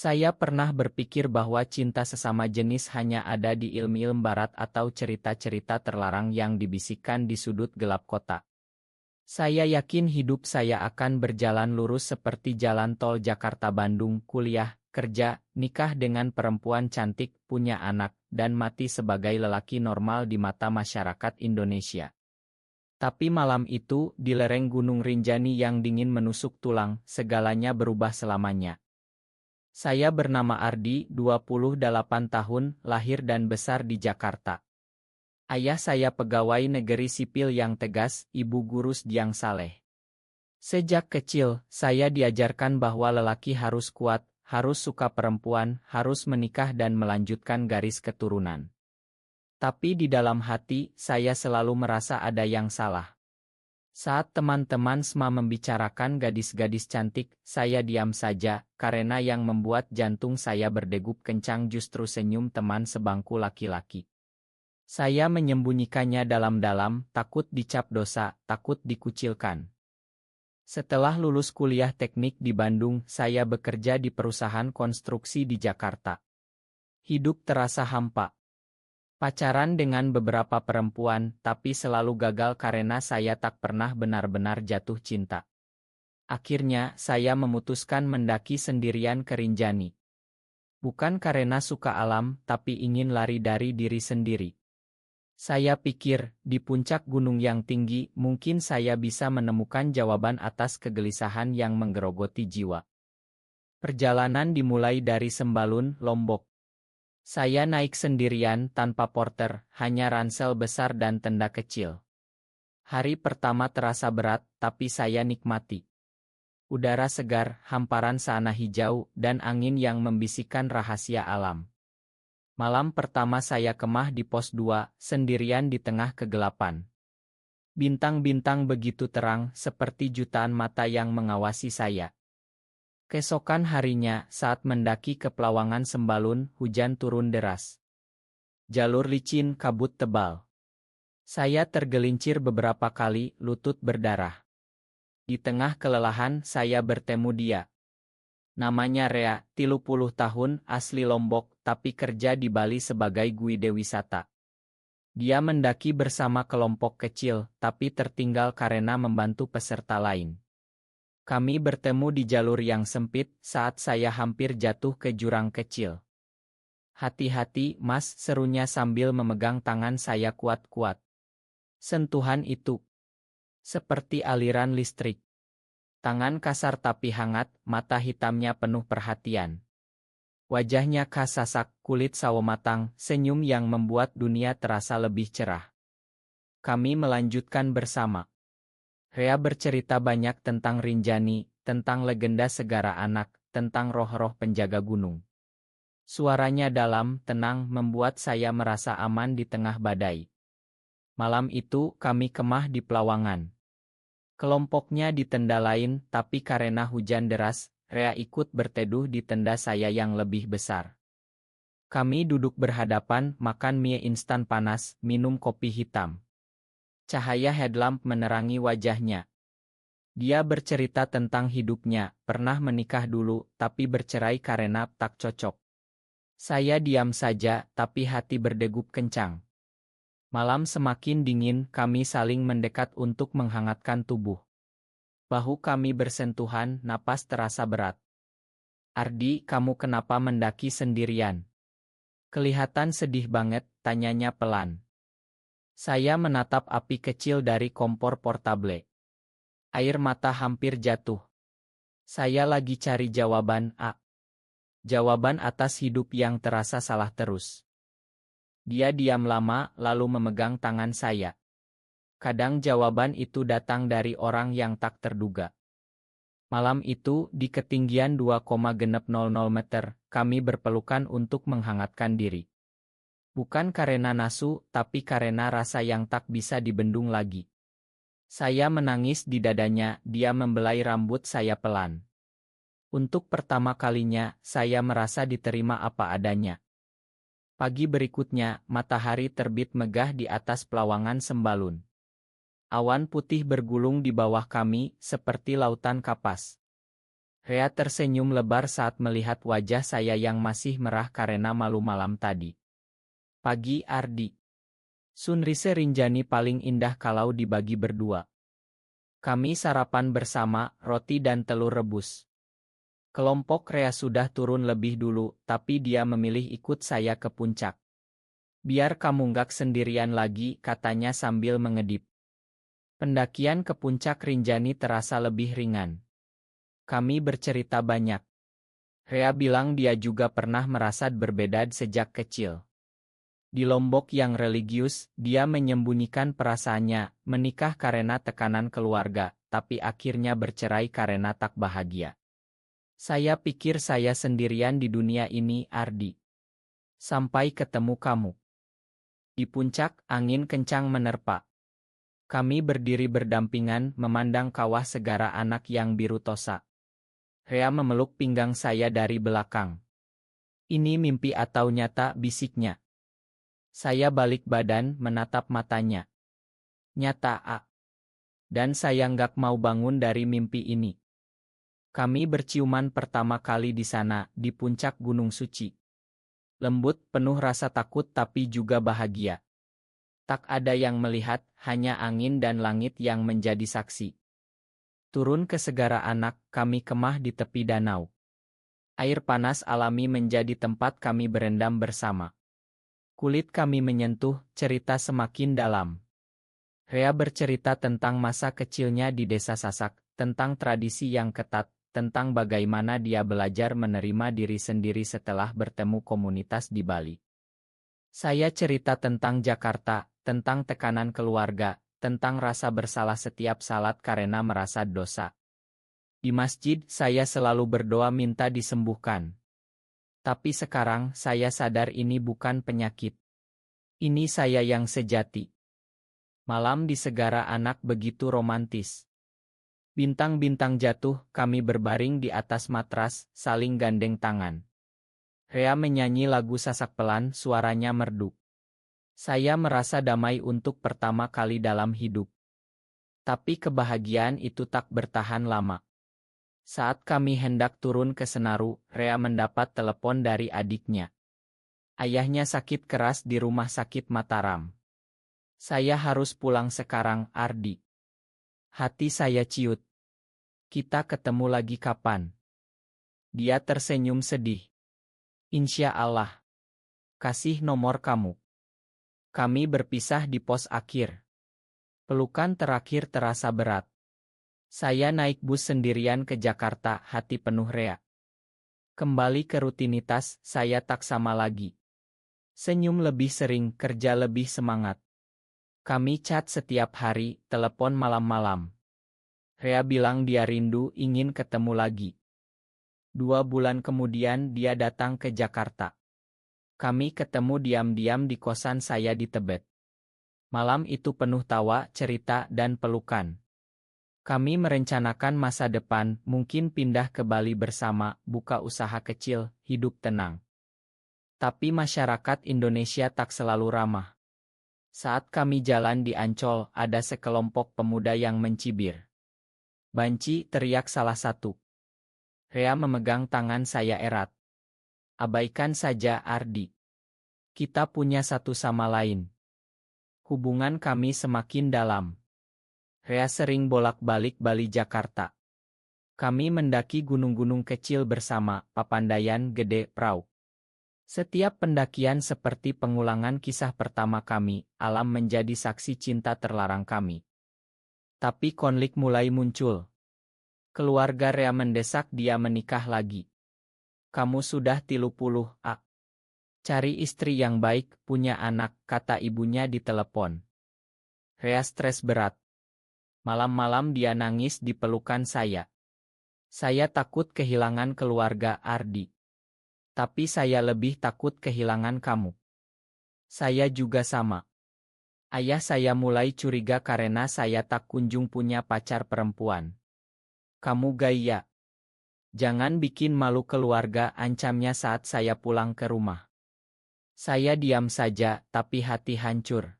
Saya pernah berpikir bahwa cinta sesama jenis hanya ada di ilmu-ilmu barat atau cerita-cerita terlarang yang dibisikkan di sudut gelap kota. Saya yakin hidup saya akan berjalan lurus seperti jalan tol Jakarta-Bandung, kuliah, kerja, nikah dengan perempuan cantik, punya anak, dan mati sebagai lelaki normal di mata masyarakat Indonesia. Tapi malam itu, di lereng Gunung Rinjani yang dingin menusuk tulang, segalanya berubah selamanya. Saya bernama Ardi, 28 tahun, lahir dan besar di Jakarta. Ayah saya pegawai negeri sipil yang tegas, ibu guru yang saleh. Sejak kecil, saya diajarkan bahwa lelaki harus kuat, harus suka perempuan, harus menikah dan melanjutkan garis keturunan. Tapi di dalam hati, saya selalu merasa ada yang salah. Saat teman-teman semua membicarakan gadis-gadis cantik, saya diam saja, karena yang membuat jantung saya berdegup kencang justru senyum teman sebangku laki-laki. Saya menyembunyikannya dalam-dalam, takut dicap dosa, takut dikucilkan. Setelah lulus kuliah teknik di Bandung, saya bekerja di perusahaan konstruksi di Jakarta. Hidup terasa hampa. Pacaran dengan beberapa perempuan, tapi selalu gagal karena saya tak pernah benar-benar jatuh cinta. Akhirnya, saya memutuskan mendaki sendirian ke Rinjani. Bukan karena suka alam, tapi ingin lari dari diri sendiri. Saya pikir, di puncak gunung yang tinggi, mungkin saya bisa menemukan jawaban atas kegelisahan yang menggerogoti jiwa. Perjalanan dimulai dari Sembalun, Lombok. Saya naik sendirian tanpa porter, hanya ransel besar dan tenda kecil. Hari pertama terasa berat, tapi saya nikmati. Udara segar, hamparan sana hijau, dan angin yang membisikkan rahasia alam. Malam pertama saya kemah di pos 2, sendirian di tengah kegelapan. Bintang-bintang begitu terang, seperti jutaan mata yang mengawasi saya. Keesokan harinya, saat mendaki ke Pelawangan Sembalun, hujan turun deras. Jalur licin, kabut tebal. Saya tergelincir beberapa kali, lutut berdarah. Di tengah kelelahan, saya bertemu dia. Namanya Rea, 30 tahun, asli Lombok, tapi kerja di Bali sebagai guide wisata. Dia mendaki bersama kelompok kecil, tapi tertinggal karena membantu peserta lain. Kami bertemu di jalur yang sempit saat saya hampir jatuh ke jurang kecil. "Hati-hati, Mas," serunya sambil memegang tangan saya kuat-kuat. Sentuhan itu seperti aliran listrik. Tangan kasar tapi hangat, mata hitamnya penuh perhatian. Wajahnya khas sasak, kulit sawo matang, senyum yang membuat dunia terasa lebih cerah. Kami melanjutkan bersama. Rea bercerita banyak tentang Rinjani, tentang legenda segara anak, tentang roh-roh penjaga gunung. Suaranya dalam, tenang, membuat saya merasa aman di tengah badai. Malam itu, kami kemah di Pelawangan. Kelompoknya di tenda lain, tapi karena hujan deras, Rea ikut berteduh di tenda saya yang lebih besar. Kami duduk berhadapan, makan mie instan panas, minum kopi hitam. Cahaya headlamp menerangi wajahnya. Dia bercerita tentang hidupnya, pernah menikah dulu, tapi bercerai karena tak cocok. Saya diam saja, tapi hati berdegup kencang. Malam semakin dingin, kami saling mendekat untuk menghangatkan tubuh. Bahu kami bersentuhan, napas terasa berat. "Ardi, kamu kenapa mendaki sendirian? Kelihatan sedih banget," tanyanya pelan. Saya menatap api kecil dari kompor portable. Air mata hampir jatuh. Saya lagi cari jawaban, jawaban atas hidup yang terasa salah terus. Dia diam lama, lalu memegang tangan saya. Kadang jawaban itu datang dari orang yang tak terduga. Malam itu, di ketinggian 2,00 meter, kami berpelukan untuk menghangatkan diri. Bukan karena nafsu, tapi karena rasa yang tak bisa dibendung lagi. Saya menangis di dadanya, dia membelai rambut saya pelan. Untuk pertama kalinya, saya merasa diterima apa adanya. Pagi berikutnya, matahari terbit megah di atas Pelawangan Sembalun. Awan putih bergulung di bawah kami, seperti lautan kapas. Rea tersenyum lebar saat melihat wajah saya yang masih merah karena malu malam tadi. Pagi Ardi. Sunrise Rinjani paling indah kalau dibagi berdua. Kami sarapan bersama, roti dan telur rebus. Kelompok Rea sudah turun lebih dulu, tapi dia memilih ikut saya ke puncak. Biar kamu nggak sendirian lagi, katanya sambil mengedip. Pendakian ke puncak Rinjani terasa lebih ringan. Kami bercerita banyak. Rea bilang dia juga pernah merasa berbeda sejak kecil. Di Lombok yang religius, dia menyembunyikan perasaannya, menikah karena tekanan keluarga, tapi akhirnya bercerai karena tak bahagia. Saya pikir saya sendirian di dunia ini, Ardi. Sampai ketemu kamu. Di puncak, angin kencang menerpa. Kami berdiri berdampingan, memandang kawah segara anak yang biru tosa. Rea memeluk pinggang saya dari belakang. Ini mimpi atau nyata, bisiknya. Saya balik badan, menatap matanya. Nyata, A. Dan saya nggak mau bangun dari mimpi ini. Kami berciuman pertama kali di sana, di puncak Gunung Suci. Lembut, penuh rasa takut tapi juga bahagia. Tak ada yang melihat, hanya angin dan langit yang menjadi saksi. Turun ke segara anak, kami kemah di tepi danau. Air panas alami menjadi tempat kami berendam bersama. Kulit kami menyentuh, cerita semakin dalam. Rea bercerita tentang masa kecilnya di desa Sasak, tentang tradisi yang ketat, tentang bagaimana dia belajar menerima diri sendiri setelah bertemu komunitas di Bali. Saya cerita tentang Jakarta, tentang tekanan keluarga, tentang rasa bersalah setiap salat karena merasa dosa. Di masjid, saya selalu berdoa minta disembuhkan. Tapi sekarang, saya sadar ini bukan penyakit. Ini saya yang sejati. Malam di segara anak begitu romantis. Bintang-bintang jatuh, kami berbaring di atas matras, saling gandeng tangan. Rea menyanyi lagu Sasak pelan, suaranya merdu. Saya merasa damai untuk pertama kali dalam hidup. Tapi kebahagiaan itu tak bertahan lama. Saat kami hendak turun ke Senaru, Rea mendapat telepon dari adiknya. Ayahnya sakit keras di rumah sakit Mataram. Saya harus pulang sekarang, Ardi. Hati saya ciut. Kita ketemu lagi kapan? Dia tersenyum sedih. Insya Allah. Kasih nomor kamu. Kami berpisah di pos akhir. Pelukan terakhir terasa berat. Saya naik bus sendirian ke Jakarta, hati penuh Rea. Kembali ke rutinitas, saya tak sama lagi. Senyum lebih sering, kerja lebih semangat. Kami chat setiap hari, telepon malam-malam. Rea bilang dia rindu, ingin ketemu lagi. 2 bulan kemudian dia datang ke Jakarta. Kami ketemu diam-diam di kosan saya di Tebet. Malam itu penuh tawa, cerita, dan pelukan. Kami merencanakan masa depan, mungkin pindah ke Bali bersama, buka usaha kecil, hidup tenang. Tapi masyarakat Indonesia tak selalu ramah. Saat kami jalan di Ancol, ada sekelompok pemuda yang mencibir. Banci, teriak salah satu. Rea memegang tangan saya erat. Abaikan saja, Ardi. Kita punya satu sama lain. Hubungan kami semakin dalam. Rea sering bolak-balik Bali Jakarta. Kami mendaki gunung-gunung kecil bersama, Papandayan, Gede, Prau. Setiap pendakian seperti pengulangan kisah pertama kami, alam menjadi saksi cinta terlarang kami. Tapi konflik mulai muncul. Keluarga Rea mendesak dia menikah lagi. Kamu sudah 30, A. Cari istri yang baik, punya anak, kata ibunya di telepon. Rea stres berat. Malam-malam dia nangis di pelukan saya. Saya takut kehilangan keluarga, Ardi. Tapi saya lebih takut kehilangan kamu. Saya juga sama. Ayah saya mulai curiga karena saya tak kunjung punya pacar perempuan. Kamu gaya. Jangan bikin malu keluarga, ancamnya saat saya pulang ke rumah. Saya diam saja, tapi hati hancur.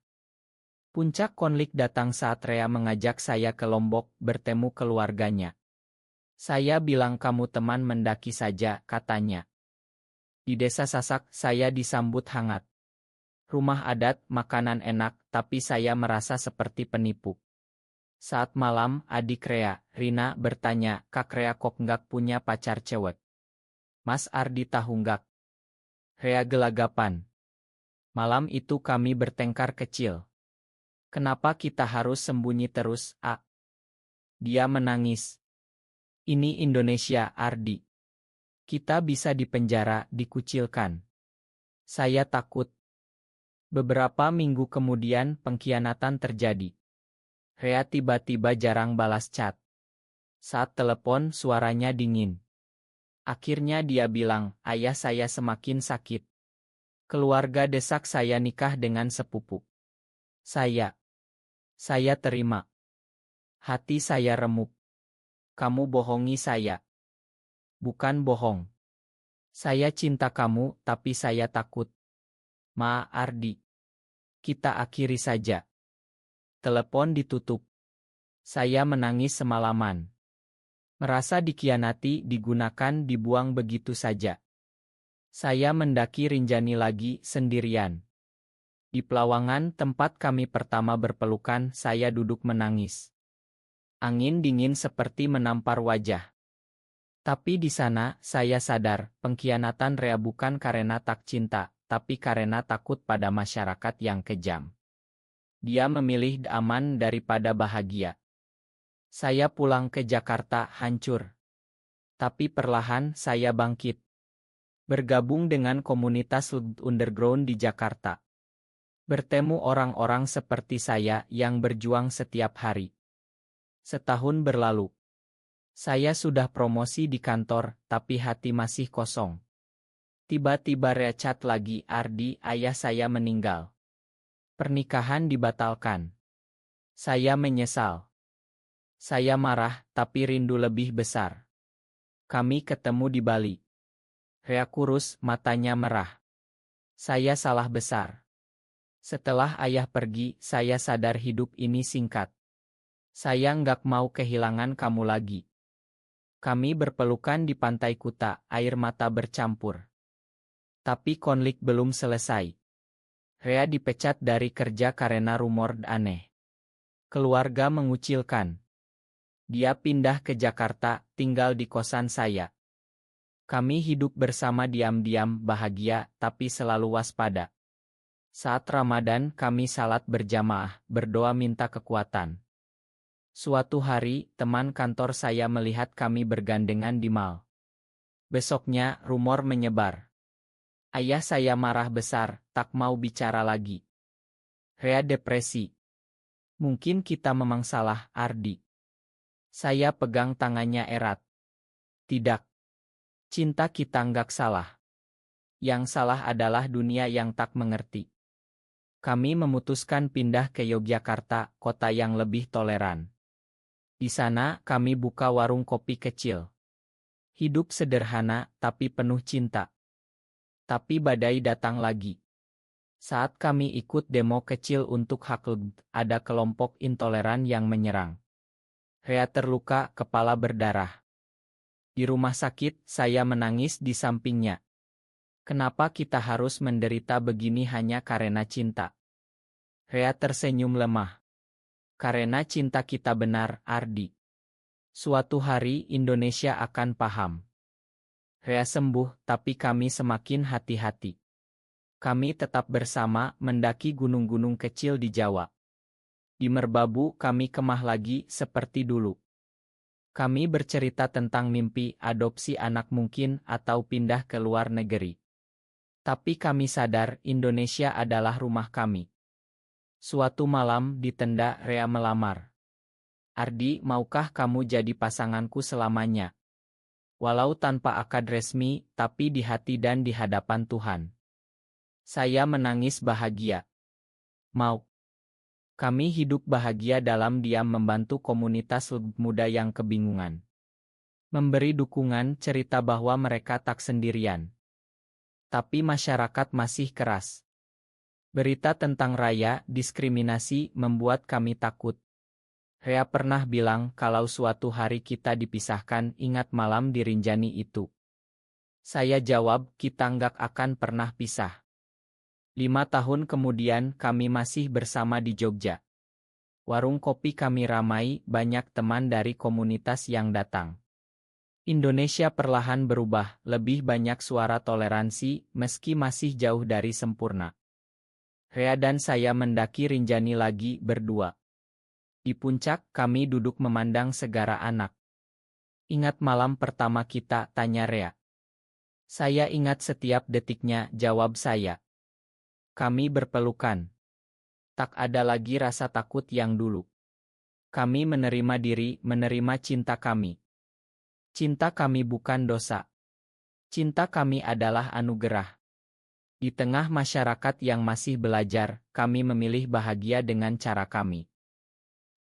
Puncak konflik datang saat Rea mengajak saya ke Lombok bertemu keluarganya. Saya bilang kamu teman mendaki saja, katanya. Di desa Sasak, saya disambut hangat. Rumah adat, makanan enak, tapi saya merasa seperti penipu. Saat malam, adik Rea, Rina, bertanya, Kak Rea kok nggak punya pacar cewek? Mas Ardi tahu nggak? Rea gelagapan. Malam itu kami bertengkar kecil. Kenapa kita harus sembunyi terus, A? Dia menangis. Ini Indonesia, Ardi. Kita bisa dipenjara, dikucilkan. Saya takut. Beberapa minggu kemudian pengkhianatan terjadi. Rea tiba-tiba jarang balas chat. Saat telepon suaranya dingin. Akhirnya dia bilang, ayah saya semakin sakit. Keluarga desak saya nikah dengan sepupu. Saya terima. Hati saya remuk. Kamu bohongi saya. Bukan bohong. Saya cinta kamu, tapi saya takut. Ma, Ardi. Kita akhiri saja. Telepon ditutup. Saya menangis semalaman. Merasa dikhianati, digunakan, dibuang begitu saja. Saya mendaki Rinjani lagi, sendirian. Di Pelawangan, tempat kami pertama berpelukan, saya duduk menangis. Angin dingin seperti menampar wajah. Tapi di sana, saya sadar, pengkhianatan Rea bukan karena tak cinta, tapi karena takut pada masyarakat yang kejam. Dia memilih aman daripada bahagia. Saya pulang ke Jakarta hancur. Tapi perlahan saya bangkit. Bergabung dengan komunitas underground di Jakarta. Bertemu orang-orang seperti saya yang berjuang setiap hari. Setahun berlalu. Saya sudah promosi di kantor, tapi hati masih kosong. Tiba-tiba Rea lagi, Ardi, ayah saya meninggal. Pernikahan dibatalkan. Saya menyesal. Saya marah, tapi rindu lebih besar. Kami ketemu di Bali. Rea kurus, matanya merah. Saya salah besar. Setelah ayah pergi, saya sadar hidup ini singkat. Saya nggak mau kehilangan kamu lagi. Kami berpelukan di pantai Kuta, air mata bercampur. Tapi konflik belum selesai. Rea dipecat dari kerja karena rumor aneh. Keluarga mengucilkan. Dia pindah ke Jakarta, tinggal di kosan saya. Kami hidup bersama diam-diam, bahagia, tapi selalu waspada. Saat Ramadan, kami salat berjamaah, berdoa minta kekuatan. Suatu hari, teman kantor saya melihat kami bergandengan di mal. Besoknya, rumor menyebar. Ayah saya marah besar, tak mau bicara lagi. Rea depresi. Mungkin kita memang salah, Ardi. Saya pegang tangannya erat. Tidak. Cinta kita nggak salah. Yang salah adalah dunia yang tak mengerti. Kami memutuskan pindah ke Yogyakarta, kota yang lebih toleran. Di sana, kami buka warung kopi kecil. Hidup sederhana, tapi penuh cinta. Tapi badai datang lagi. Saat kami ikut demo kecil untuk hak LGBT, ada kelompok intoleran yang menyerang. Rea terluka, kepala berdarah. Di rumah sakit, saya menangis di sampingnya. Kenapa kita harus menderita begini hanya karena cinta? Rea tersenyum lemah. Karena cinta kita benar, Ardi. Suatu hari Indonesia akan paham. Rea sembuh, tapi kami semakin hati-hati. Kami tetap bersama, mendaki gunung-gunung kecil di Jawa. Di Merbabu kami kemah lagi, seperti dulu. Kami bercerita tentang mimpi, adopsi anak mungkin, atau pindah ke luar negeri. Tapi kami sadar, Indonesia adalah rumah kami. Suatu malam, di tenda, Rea melamar. Ardi, maukah kamu jadi pasanganku selamanya? Walau tanpa akad resmi, tapi di hati dan di hadapan Tuhan. Saya menangis bahagia. Mau. Kami hidup bahagia dalam diam membantu komunitas muda yang kebingungan. Memberi dukungan, cerita bahwa mereka tak sendirian. Tapi masyarakat masih keras. Berita tentang raya, diskriminasi, membuat kami takut. Rea pernah bilang kalau suatu hari kita dipisahkan, ingat malam di Rinjani itu. Saya jawab, kita nggak akan pernah pisah. 5 tahun kemudian kami masih bersama di Jogja. Warung kopi kami ramai, banyak teman dari komunitas yang datang. Indonesia perlahan berubah, lebih banyak suara toleransi, meski masih jauh dari sempurna. Rea dan saya mendaki Rinjani lagi berdua. Di puncak, kami duduk memandang segara anak. Ingat malam pertama kita, tanya Rea. Saya ingat setiap detiknya, jawab saya. Kami berpelukan. Tak ada lagi rasa takut yang dulu. Kami menerima diri, menerima cinta kami. Cinta kami bukan dosa. Cinta kami adalah anugerah. Di tengah masyarakat yang masih belajar, kami memilih bahagia dengan cara kami.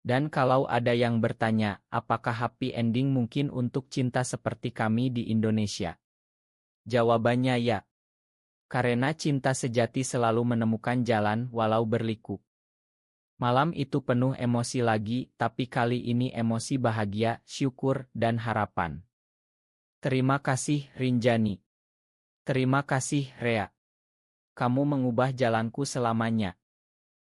Dan kalau ada yang bertanya, apakah happy ending mungkin untuk cinta seperti kami di Indonesia? Jawabannya ya. Karena cinta sejati selalu menemukan jalan walau berliku. Malam itu penuh emosi lagi, tapi kali ini emosi bahagia, syukur, dan harapan. Terima kasih, Rinjani. Terima kasih, Rea. Kamu mengubah jalanku selamanya.